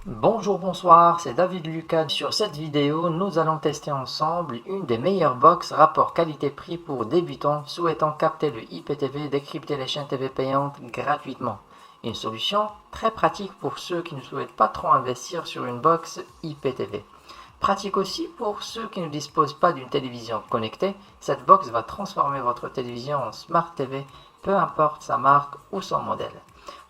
Bonjour, bonsoir, c'est David Lucas. Sur cette vidéo, nous allons tester ensemble une des meilleures box rapport qualité-prix pour débutants souhaitant capter le IPTV et décrypter les chaînes TV payantes gratuitement. Une solution très pratique pour ceux qui ne souhaitent pas trop investir sur une box IPTV. Pratique aussi pour ceux qui ne disposent pas d'une télévision connectée. Cette box va transformer votre télévision en Smart TV, peu importe sa marque ou son modèle.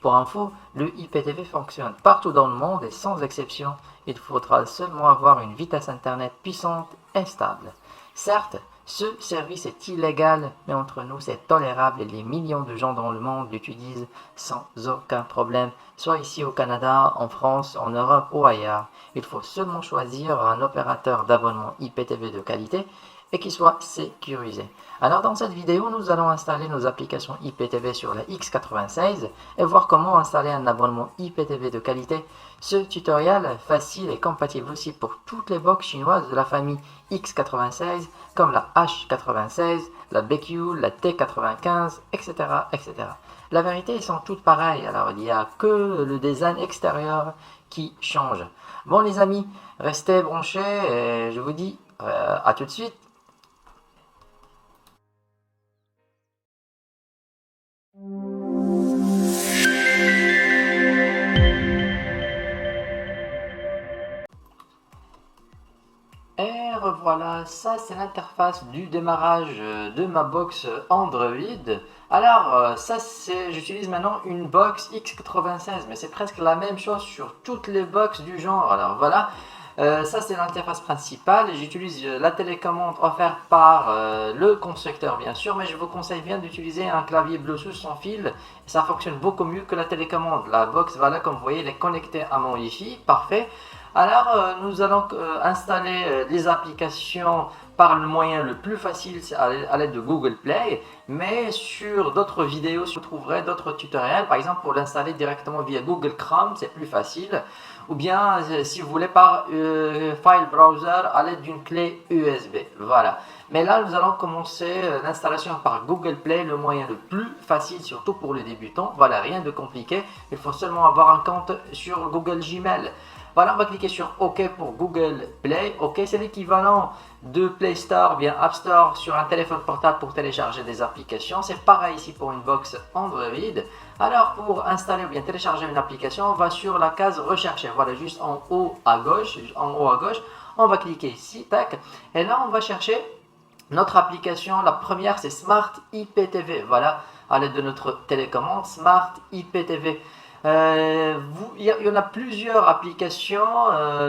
Pour info, le IPTV fonctionne partout dans le monde et sans exception, il faudra seulement avoir une vitesse internet puissante et stable. Certes, ce service est illégal, mais entre nous c'est tolérable et les millions de gens dans le monde l'utilisent sans aucun problème, soit ici au Canada, en France, en Europe ou ailleurs. Il faut seulement choisir un opérateur d'abonnement IPTV de qualité et qui soit sécurisé. Alors dans cette vidéo, nous allons installer nos applications IPTV sur la X96 et voir comment installer un abonnement IPTV de qualité. Ce tutoriel facile et compatible aussi pour toutes les box chinoises de la famille X96 comme la H96, la BQ, la T95, etc. etc. La vérité, elles sont toutes pareilles, alors il n'y a que le design extérieur qui change. Bon les amis, restez branchés et je vous dis à tout de suite. Et revoilà, ça c'est l'interface du démarrage de ma box Android. Alors ça c'est, j'utilise maintenant une box X96, mais c'est presque la même chose sur toutes les box du genre. Alors voilà, ça c'est l'interface principale. J'utilise la télécommande offerte par le constructeur bien sûr, mais je vous conseille bien d'utiliser un clavier Bluetooth sans fil. Ça fonctionne beaucoup mieux que la télécommande. La box, voilà, comme vous voyez, elle est connectée à mon Wi-Fi, parfait. Alors, nous allons installer les applications par le moyen le plus facile, c'est à l'aide de Google Play. Mais sur d'autres vidéos, vous trouverez d'autres tutoriels. Par exemple, pour l'installer directement via Google Chrome, c'est plus facile. Ou bien, si vous voulez, par File Browser à l'aide d'une clé USB. Voilà. Mais là, nous allons commencer l'installation par Google Play, le moyen le plus facile, surtout pour les débutants. Voilà, rien de compliqué. Il faut seulement avoir un compte sur Google Gmail. Voilà, on va cliquer sur OK pour Google Play. OK, c'est l'équivalent de Play Store, bien App Store sur un téléphone portable pour télécharger des applications. C'est pareil ici pour une box Android. Alors, pour installer ou bien télécharger une application, on va sur la case rechercher. Voilà, juste en haut à gauche. On va cliquer ici, tac. Et là, on va chercher notre application. La première, c'est Smart IPTV. Voilà, à l'aide de notre télécommande, Smart IPTV. Il y en a plusieurs applications,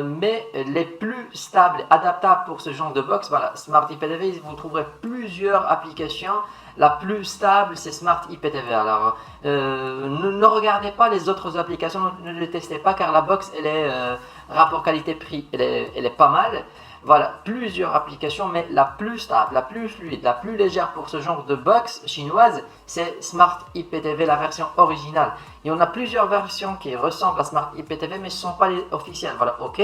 mais les plus stables, adaptables pour ce genre de box, voilà, Smart IPTV, vous trouverez plusieurs applications. La plus stable, c'est Smart IPTV. Alors, ne regardez pas les autres applications, ne les testez pas, car la box, elle est rapport qualité-prix, elle est pas mal. Voilà, plusieurs applications, mais la plus stable, la plus fluide, la plus légère pour ce genre de box chinoise, c'est Smart IPTV, la version originale. Il y en a plusieurs versions qui ressemblent à Smart IPTV, mais ce ne sont pas les officielles. Voilà, ok.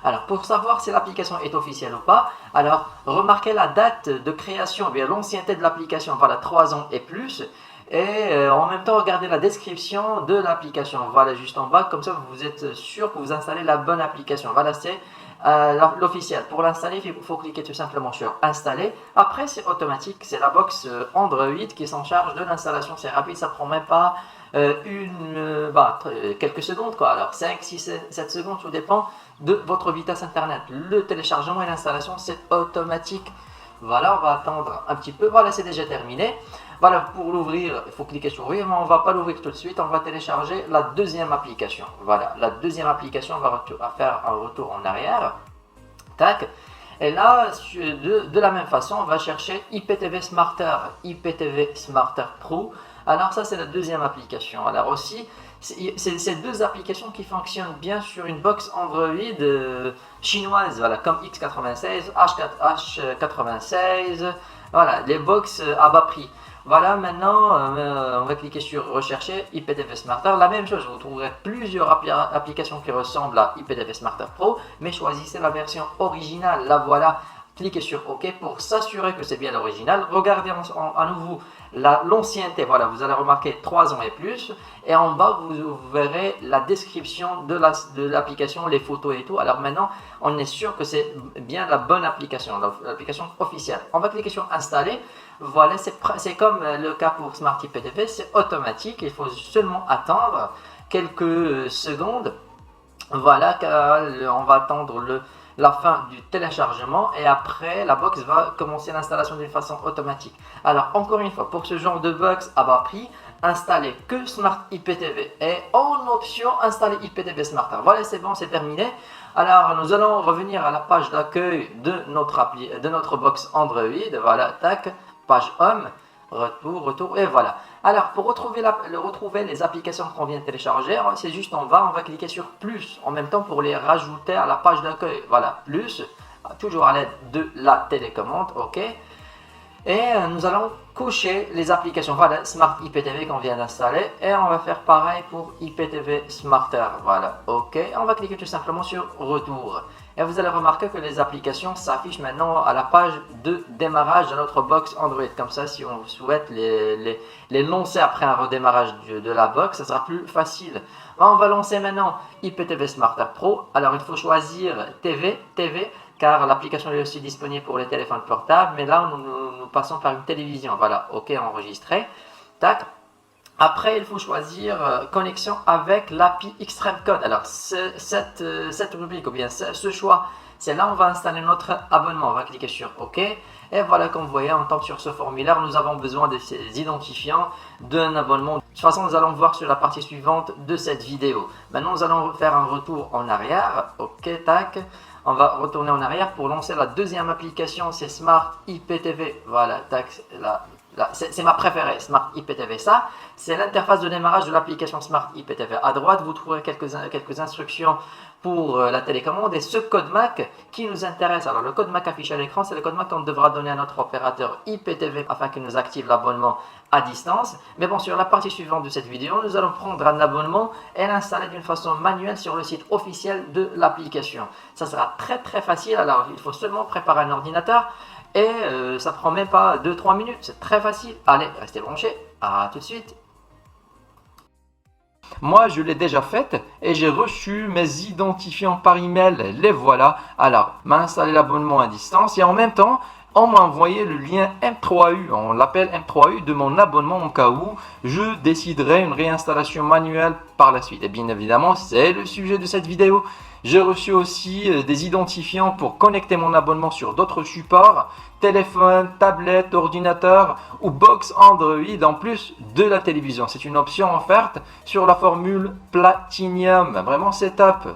Alors, pour savoir si l'application est officielle ou pas, alors remarquez la date de création, bien l'ancienneté de l'application, voilà, 3 ans et plus. Et en même temps, regardez la description de l'application. Voilà, juste en bas, comme ça vous êtes sûr que vous installez la bonne application. Voilà, c'est l'officiel. Pour l'installer, il faut cliquer tout simplement sur installer. Après, c'est automatique. C'est la box Android qui s'en charge de l'installation. C'est rapide, ça prend même pas quelques secondes, quoi. Alors 5, 6, 7 secondes, tout dépend de votre vitesse internet. Le téléchargement et l'installation, c'est automatique. Voilà, on va attendre un petit peu. Voilà, c'est déjà terminé. Voilà, pour l'ouvrir, il faut cliquer sur ouvrir, mais on ne va pas l'ouvrir tout de suite. On va télécharger la deuxième application. Voilà, la deuxième application, on va faire un retour en arrière. Tac. Et là, de la même façon, on va chercher IPTV Smarter, IPTV Smarter Pro. Alors ça, c'est la deuxième application. Alors aussi, c'est ces deux applications qui fonctionnent bien sur une box Android chinoise, voilà, comme X96, H96, voilà, les box à bas prix. Voilà, maintenant, on va cliquer sur rechercher IPTV Smarter. La même chose, vous trouverez plusieurs applications qui ressemblent à IPTV Smarter Pro, mais choisissez la version originale. La voilà, cliquez sur OK pour s'assurer que c'est bien l'original. Regardez à nouveau l'ancienneté. Voilà, vous allez remarquer 3 ans et plus. Et en bas, vous verrez la description de l'application, les photos et tout. Alors maintenant, on est sûr que c'est bien la bonne application, l'application officielle. On va cliquer sur installer. Voilà, c'est comme le cas pour Smart IPTV, c'est automatique. Il faut seulement attendre quelques secondes. Voilà, on va attendre la fin du téléchargement et après la box va commencer l'installation d'une façon automatique. Alors encore une fois, pour ce genre de box à bas prix, installez que Smart IPTV et en option installer IPTV Smarter. Voilà, c'est bon, c'est terminé. Alors nous allons revenir à la page d'accueil de notre box Android. Voilà, tac, page Home, retour et voilà. Alors pour retrouver les applications qu'on vient de télécharger, c'est juste en bas, on va cliquer sur plus en même temps pour les rajouter à la page d'accueil. Voilà, plus, toujours à l'aide de la télécommande, ok. Et nous allons cocher les applications. Voilà, Smart IPTV qu'on vient d'installer. Et on va faire pareil pour IPTV Smarter. Voilà, ok. On va cliquer tout simplement sur retour. Et vous allez remarquer que les applications s'affichent maintenant à la page de démarrage de notre box Android. Comme ça, si on souhaite les lancer après un redémarrage de la box, ça sera plus facile. On va lancer maintenant IPTV Smarter Pro. Alors, il faut choisir TV, car l'application est aussi disponible pour les téléphones portables. Mais là, nous passons par une télévision. Voilà, ok, enregistré. Tac. Après, il faut choisir connexion avec l'API Extreme Code. Alors, cette rubrique ou bien ce choix, c'est là où on va installer notre abonnement. On va cliquer sur OK. Et voilà, comme vous voyez, on tombe sur ce formulaire. Nous avons besoin de ces identifiants d'un abonnement. De toute façon, nous allons voir sur la partie suivante de cette vidéo. Maintenant, nous allons faire un retour en arrière. OK, tac. On va retourner en arrière pour lancer la deuxième application. C'est Smart IPTV. Voilà, tac, là. C'est ma préférée, Smart IPTV. Ça, c'est l'interface de démarrage de l'application Smart IPTV. À droite, vous trouverez quelques instructions pour la télécommande et ce code MAC qui nous intéresse. Alors, le code MAC affiché à l'écran, c'est le code MAC qu'on devra donner à notre opérateur IPTV afin qu'il nous active l'abonnement à distance. Mais bon, sur la partie suivante de cette vidéo, nous allons prendre un abonnement et l'installer d'une façon manuelle sur le site officiel de l'application. Ça sera très facile. Alors, il faut seulement préparer un ordinateur. Et ça prend même pas 2-3 minutes, c'est très facile. Allez, restez branchés, à tout de suite. Moi, je l'ai déjà faite et j'ai reçu mes identifiants par email. Les voilà. Alors, m'a installé l'abonnement à distance et en même temps, on m'a envoyé le lien M3U, on l'appelle M3U, de mon abonnement au cas où je déciderai une réinstallation manuelle par la suite. Et bien évidemment, c'est le sujet de cette vidéo. J'ai reçu aussi des identifiants pour connecter mon abonnement sur d'autres supports, téléphone, tablette, ordinateur ou box Android en plus de la télévision. C'est une option offerte sur la formule Platinum. Vraiment, c'est top.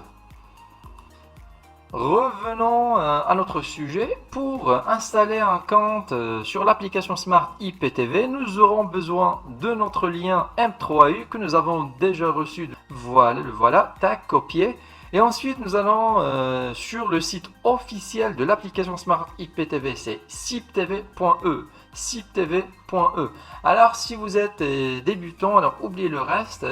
Revenons à notre sujet. Pour installer un compte sur l'application Smart IPTV, nous aurons besoin de notre lien M3U que nous avons déjà reçu. Voilà, le voilà, tac, copier. Et ensuite, nous allons sur le site officiel de l'application Smart IPTV, c'est siptv.e. siptv.e. Alors, si vous êtes débutant, alors oubliez le reste,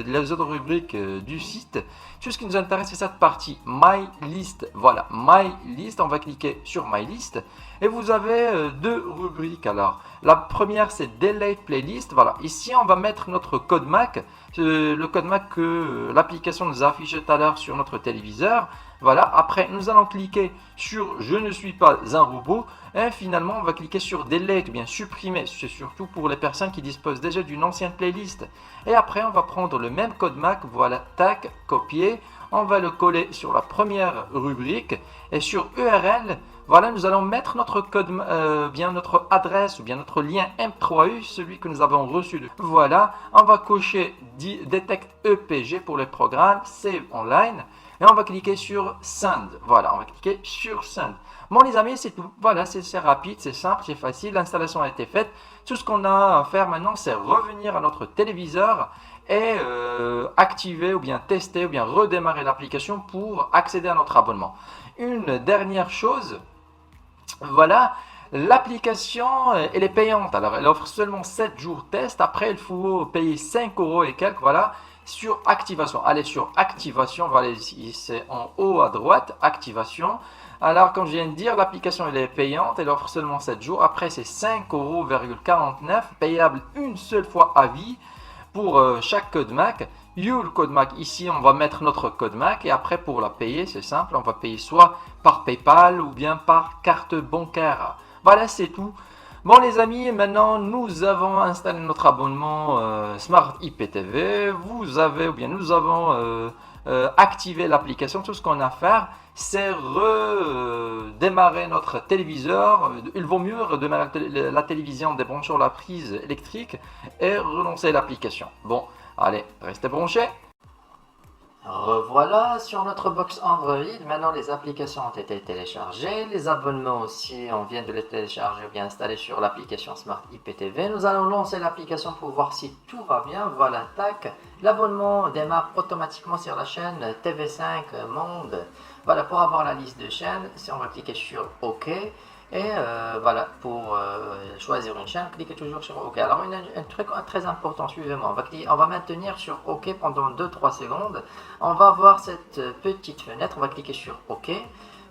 les autres rubriques du site. Tout ce qui nous intéresse, c'est cette partie My List. Voilà, My List. On va cliquer sur My List. Et vous avez deux rubriques. Alors, la première, c'est Delete Playlist. Voilà, ici, on va mettre notre code MAC. Le code MAC que l'application nous a affiché tout à l'heure sur notre téléviseur. Voilà, après, nous allons cliquer sur Je ne suis pas un robot. Et finalement, on va cliquer sur Delete, ou bien supprimer. C'est surtout pour les personnes qui disposent déjà d'une ancienne playlist. Et après, on va prendre le même code MAC. Voilà, tac, copier. On va le coller sur la première rubrique. Et sur URL, voilà, nous allons mettre notre code, bien notre adresse ou bien notre lien M3U, celui que nous avons reçu. Voilà, on va cocher Detect EPG pour les programmes, Save Online. Et on va cliquer sur Send. Voilà, on va cliquer sur Send. Bon les amis, c'est tout. Voilà, c'est rapide, c'est simple, c'est facile. L'installation a été faite. Tout ce qu'on a à faire maintenant, c'est revenir à notre téléviseur et activer ou bien tester ou bien redémarrer l'application pour accéder à notre abonnement. Une dernière chose, voilà, l'application, elle est payante. Alors, elle offre seulement 7 jours test. Après, il faut payer 5 € et quelques. Voilà, sur activation. Allez sur activation, voilà ici, c'est en haut à droite, activation. Alors, comme je viens de dire, l'application elle est payante, elle offre seulement 7 jours. Après, c'est 5,49 €, payable une seule fois à vie pour chaque code MAC. Le code MAC, ici, on va mettre notre code MAC et après, pour la payer, c'est simple, on va payer soit par PayPal ou bien par carte bancaire. Voilà, c'est tout. Bon les amis, maintenant nous avons installé notre abonnement Smart IPTV. Vous avez, ou bien nous avons activé l'application. Tout ce qu'on a à faire, c'est redémarrer notre téléviseur. Il vaut mieux redémarrer la télévision, débrancher la prise électrique et relancer l'application. Bon, allez, restez branchés. Revoilà sur notre box Android. Maintenant, les applications ont été téléchargées. Les abonnements aussi, on vient de les télécharger ou bien installer sur l'application Smart IPTV. Nous allons lancer l'application pour voir si tout va bien. Voilà, tac. L'abonnement démarre automatiquement sur la chaîne TV5 Monde. Voilà, pour avoir la liste de chaînes, si on va cliquer sur OK. Et voilà, pour choisir une chaîne, cliquez toujours sur OK. Alors, un truc très important, suivez-moi. On va maintenir sur OK pendant 2-3 secondes. On va voir cette petite fenêtre. On va cliquer sur OK.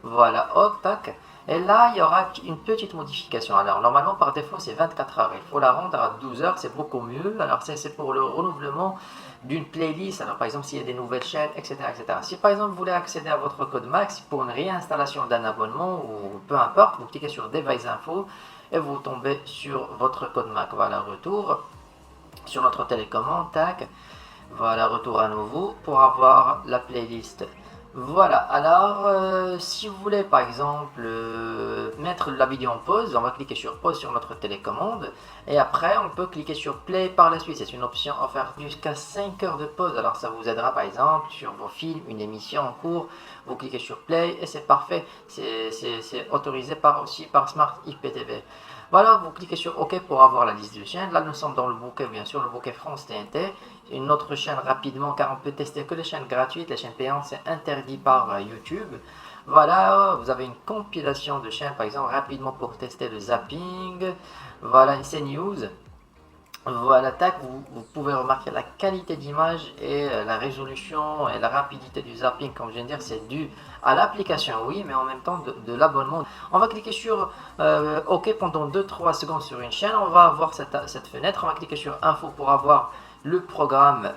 Voilà, hop, tac. Et là, il y aura une petite modification. Alors, normalement, par défaut, c'est 24 heures. Il faut la rendre à 12 heures, c'est beaucoup mieux. Alors, c'est pour le renouvellement d'une playlist. Alors, par exemple, s'il y a des nouvelles chaînes, etc., etc. Si, par exemple, vous voulez accéder à votre code max pour une réinstallation d'un abonnement ou peu importe, vous cliquez sur Device Info et vous tombez sur votre code max. Voilà, retour sur notre télécommande, tac. Voilà, retour à nouveau pour avoir la playlist. Voilà, alors si vous voulez par exemple mettre la vidéo en pause, on va cliquer sur pause sur notre télécommande et après on peut cliquer sur play par la suite. C'est une option offerte jusqu'à 5 heures de pause. Alors ça vous aidera par exemple sur vos films, une émission en cours, vous cliquez sur play et c'est parfait. C'est autorisé aussi par Smart IPTV. Voilà, vous cliquez sur OK pour avoir la liste de chaînes. Là, nous sommes dans le bouquet, bien sûr, le bouquet France TNT. Une autre chaîne rapidement, car on peut tester que les chaînes gratuites. Les chaînes payantes, c'est interdit par YouTube. Voilà, vous avez une compilation de chaînes, par exemple, rapidement pour tester le zapping. Voilà, c'est news. Voilà, tac, vous pouvez remarquer la qualité d'image et la résolution et la rapidité du zapping, comme je viens de dire, c'est dû à l'application, oui, mais en même temps de l'abonnement. On va cliquer sur OK pendant 2-3 secondes sur une chaîne, on va avoir cette fenêtre, on va cliquer sur Info pour avoir le programme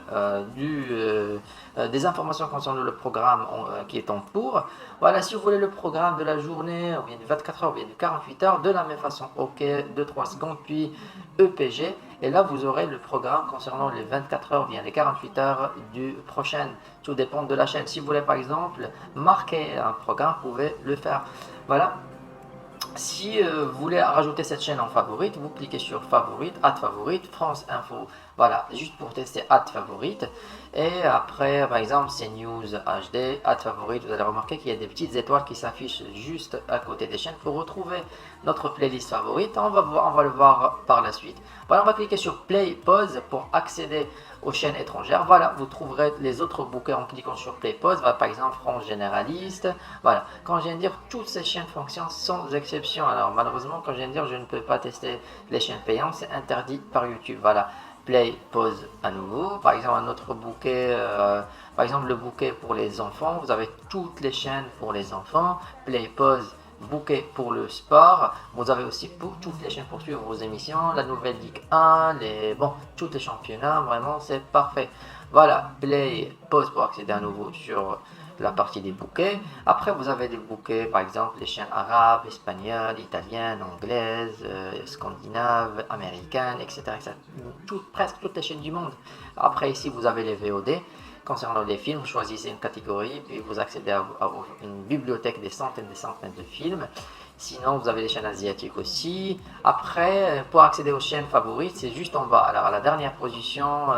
des informations concernant le programme qui est en cours. Voilà, si vous voulez le programme de la journée, ou bien de 24 heures, ou bien de 48 heures, de la même façon, OK, 2-3 secondes, puis EPG. Et là, vous aurez le programme concernant les 24 heures, ou bien les 48 heures du prochain. Tout dépend de la chaîne. Si vous voulez, par exemple, marquer un programme, vous pouvez le faire. Voilà. Si vous voulez rajouter cette chaîne en favorite, vous cliquez sur favorite, add favorite, France Info. Voilà, juste pour tester add favorite. Et après, par exemple, c'est News HD, add favorite. Vous allez remarquer qu'il y a des petites étoiles qui s'affichent juste à côté des chaînes pour retrouver notre playlist favorite. On va le voir par la suite. Voilà, on va cliquer sur play, pause pour accéder aux chaînes étrangères. Voilà, vous trouverez les autres bouquets en cliquant sur play, pause. Voilà, par exemple, France Généraliste. Voilà, quand je viens de dire, toutes ces chaînes fonctionnent sans exception. Alors, malheureusement, quand je viens de dire, je ne peux pas tester les chaînes payantes, c'est interdit par YouTube. Voilà, play, pause à nouveau. Par exemple, un autre bouquet, par exemple, le bouquet pour les enfants. Vous avez toutes les chaînes pour les enfants. Play, pause. Bouquet pour le sport, vous avez aussi pour toutes les chaînes pour suivre vos émissions, la nouvelle Ligue 1, tous les championnats, vraiment c'est parfait. Voilà, play, pause pour accéder à nouveau sur la partie des bouquets. Après vous avez des bouquets, par exemple les chaînes arabes, espagnoles, italiennes, anglaises, scandinaves, américaines, etc. Presque toutes les chaînes du monde. Après ici vous avez les VOD. Concernant les films, vous choisissez une catégorie, puis vous accédez à une bibliothèque des centaines de films. Sinon, vous avez les chaînes asiatiques aussi. Après, pour accéder aux chaînes favorites, c'est juste en bas. Alors, à la dernière position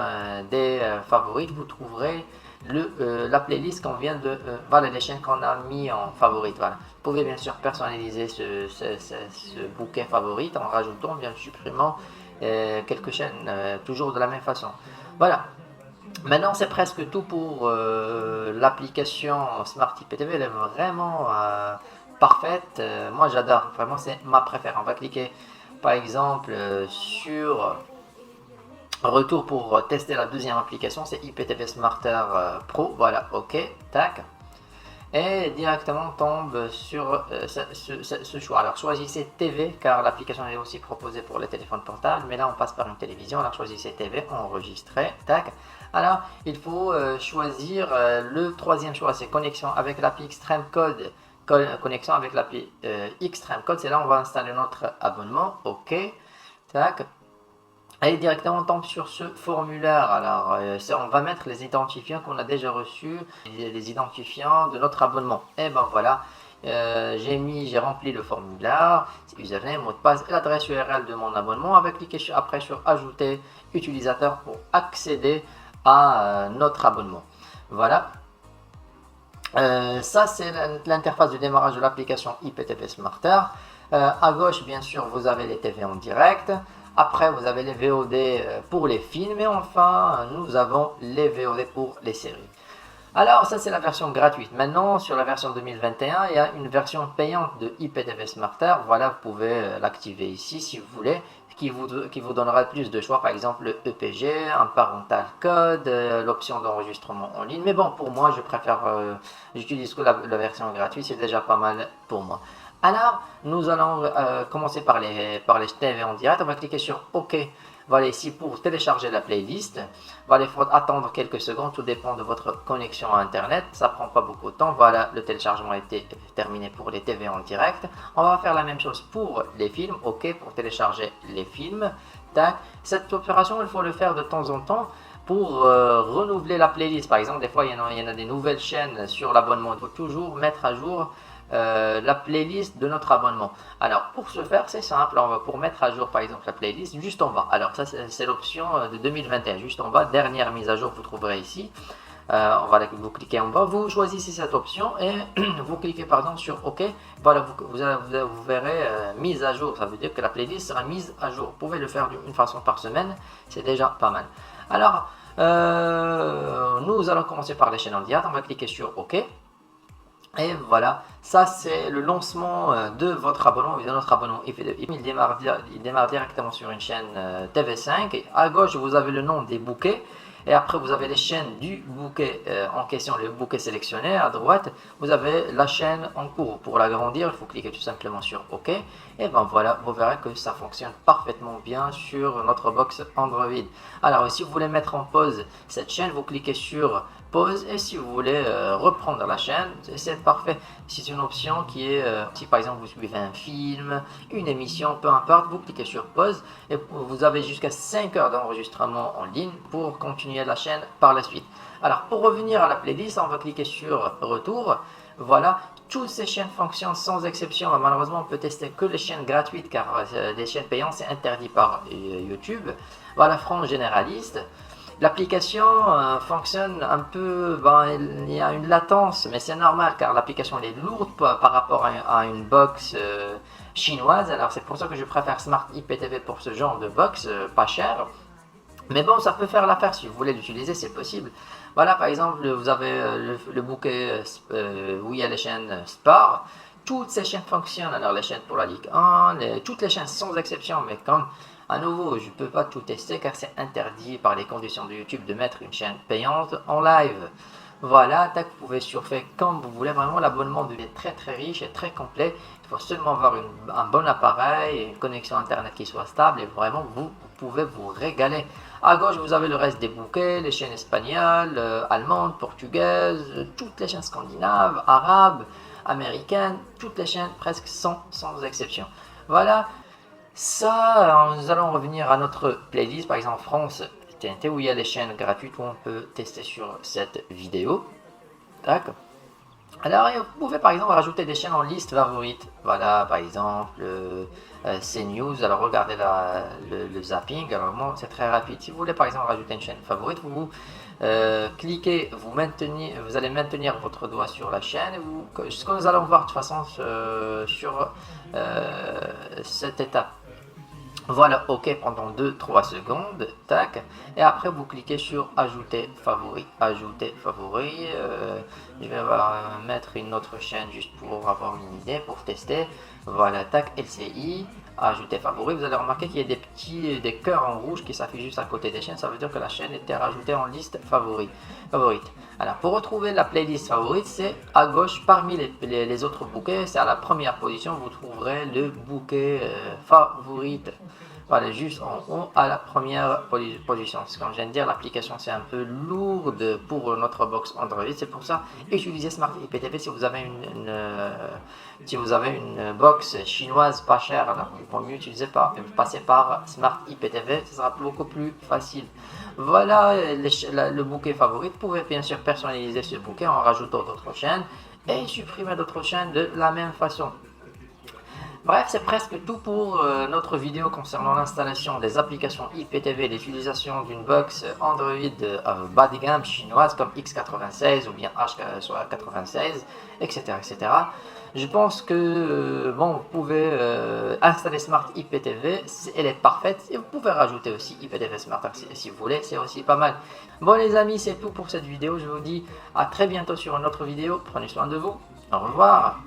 des favorites, vous trouverez la playlist qu'on vient de... voilà, les chaînes qu'on a mis en favorites. Voilà. Vous pouvez bien sûr personnaliser ce bouquet favorite en rajoutant, bien supprimant quelques chaînes, toujours de la même façon. Voilà. Maintenant, c'est presque tout pour l'application Smart IPTV. Elle est vraiment parfaite. Moi, j'adore. Vraiment, c'est ma préférée. On va cliquer, par exemple, sur Retour pour tester la deuxième application, c'est IPTV Smarter Pro. Voilà, ok, tac. Et directement on tombe sur ce choix. Alors choisissez TV car l'application est aussi proposée pour les téléphones portables, mais là on passe par une télévision. Alors choisissez TV, enregistrer, tac. Alors il faut choisir le troisième choix, c'est connexion avec l'appli Extreme Code. Connexion avec l'appli Extreme Code, c'est là on va installer notre abonnement, ok, tac. Et directement on tombe sur ce formulaire. Alors on va mettre les identifiants qu'on a déjà reçus, les identifiants de notre abonnement. Et ben voilà, j'ai rempli le formulaire, username, mot de passe et l'adresse URL de mon abonnement. Avec cliquer après sur ajouter utilisateur pour accéder à notre abonnement. Voilà. Ça c'est l'interface de démarrage de l'application IPTV Smarter. À gauche bien sûr vous avez les TV en direct. Après, vous avez les VOD pour les films et enfin, nous avons les VOD pour les séries. Alors, ça c'est la version gratuite. Maintenant, sur la version 2021, il y a une version payante de IPTV Smarter. Voilà, vous pouvez l'activer ici si vous voulez, qui vous donnera plus de choix, par exemple le EPG, un parental code, l'option d'enregistrement en ligne. Mais bon, pour moi, je préfère, j'utilise que la version gratuite, c'est déjà pas mal pour moi. Alors, nous allons commencer par les TV en direct. On va cliquer sur OK. Voilà ici pour télécharger la playlist. Voilà, il faut attendre quelques secondes. Tout dépend de votre connexion à Internet. Ça prend pas beaucoup de temps. Voilà, le téléchargement a été terminé pour les TV en direct. On va faire la même chose pour les films. OK pour télécharger les films. Tac. Cette opération, il faut le faire de temps en temps pour renouveler la playlist. Par exemple, des fois, il y en a des nouvelles chaînes sur l'abonnement. Il faut toujours mettre à jour la playlist de notre abonnement. Alors pour ce faire c'est simple, on va pour mettre à jour par exemple la playlist juste en bas. Alors ça c'est l'option de 2021, juste en bas, dernière mise à jour, vous trouverez ici. Vous cliquez en bas, vous choisissez cette option et vous cliquez pardon sur OK. Voilà, vous verrez mise à jour, ça veut dire que la playlist sera mise à jour. Vous pouvez le faire d'une façon par semaine, c'est déjà pas mal. Alors nous allons commencer par les chaînes en direct, on va cliquer sur OK. Et voilà, ça c'est le lancement de votre abonnement, de notre abonnement. Il démarre directement sur une chaîne TV5. Et à gauche, vous avez le nom des bouquets. Et après, vous avez les chaînes du bouquet en question, le bouquet sélectionné. À droite, vous avez la chaîne en cours. Pour l'agrandir, il faut cliquer tout simplement sur OK. Et ben voilà, vous verrez que ça fonctionne parfaitement bien sur notre box Android. Alors, si vous voulez mettre en pause cette chaîne, vous cliquez sur pause et si vous voulez reprendre la chaîne, c'est parfait. C'est une option qui est, si par exemple vous suivez un film, une émission, peu importe, vous cliquez sur pause et vous avez jusqu'à 5 heures d'enregistrement en ligne pour continuer la chaîne par la suite. Alors pour revenir à la playlist, on va cliquer sur retour. Voilà, toutes ces chaînes fonctionnent sans exception. Malheureusement, on peut tester que les chaînes gratuites car les chaînes payantes c'est interdit par YouTube. Voilà, frange généraliste. L'application fonctionne un peu, il y a une latence, mais c'est normal car l'application est lourde par rapport à une box chinoise. Alors c'est pour ça que je préfère Smart IPTV pour ce genre de box, pas cher. Mais bon, ça peut faire l'affaire si vous voulez l'utiliser, c'est possible. Voilà, par exemple, vous avez le bouquet où il y a les chaînes sport. Toutes ces chaînes fonctionnent, alors les chaînes pour la Ligue 1, toutes les chaînes sans exception, mais comme à nouveau, je ne peux pas tout tester car c'est interdit par les conditions de YouTube de mettre une chaîne payante en live. Voilà, tac, vous pouvez surfer comme vous voulez. Vraiment, l'abonnement devient très très riche et très complet. Il faut seulement avoir un bon appareil, une connexion internet qui soit stable et vraiment vous pouvez vous régaler. À gauche, vous avez le reste des bouquets, les chaînes espagnoles, allemandes, portugaises, toutes les chaînes scandinaves, arabes, américaines, toutes les chaînes presque sans exception. Voilà. Ça, nous allons revenir à notre playlist, par exemple France TNT, où il y a les chaînes gratuites où on peut tester sur cette vidéo. D'accord. Alors, vous pouvez par exemple rajouter des chaînes en liste favorite. Voilà, par exemple, CNews. Alors, regardez le zapping. Alors, moi, c'est très rapide. Si vous voulez par exemple rajouter une chaîne favorite, vous cliquez, vous allez maintenir votre doigt sur la chaîne. Ce que nous allons voir de toute façon sur cette étape. Voilà, OK pendant 2-3 secondes, tac, et après vous cliquez sur ajouter favori, je vais mettre une autre chaîne juste pour avoir une idée, pour tester, voilà, tac, LCI, ajouter favori, vous allez remarquer qu'il y a des cœurs en rouge qui s'affichent juste à côté des chaînes. Ça veut dire que la chaîne était rajoutée en liste favorite. Alors pour retrouver la playlist favorite, c'est à gauche parmi les autres bouquets. C'est à la première position, vous trouverez le bouquet favorite. Voilà, juste en haut à la première position. Comme je viens de dire, l'application c'est un peu lourde pour notre box Android. C'est pour ça, utilisez Smart IPTV si vous avez une box chinoise pas chère. Alors, il vaut mieux passer par Smart IPTV, ce sera beaucoup plus facile. Voilà le bouquet favori. Vous pouvez bien sûr personnaliser ce bouquet en rajoutant d'autres chaînes et supprimer d'autres chaînes de la même façon. Bref, c'est presque tout pour notre vidéo concernant l'installation des applications IPTV et l'utilisation d'une box Android bas de gamme chinoise comme X96 ou bien H96, etc. etc. Je pense que vous pouvez installer Smart IPTV, elle est parfaite, et vous pouvez rajouter aussi IPTV Smart si vous voulez, c'est aussi pas mal. Bon les amis, c'est tout pour cette vidéo, je vous dis à très bientôt sur une autre vidéo, prenez soin de vous, au revoir.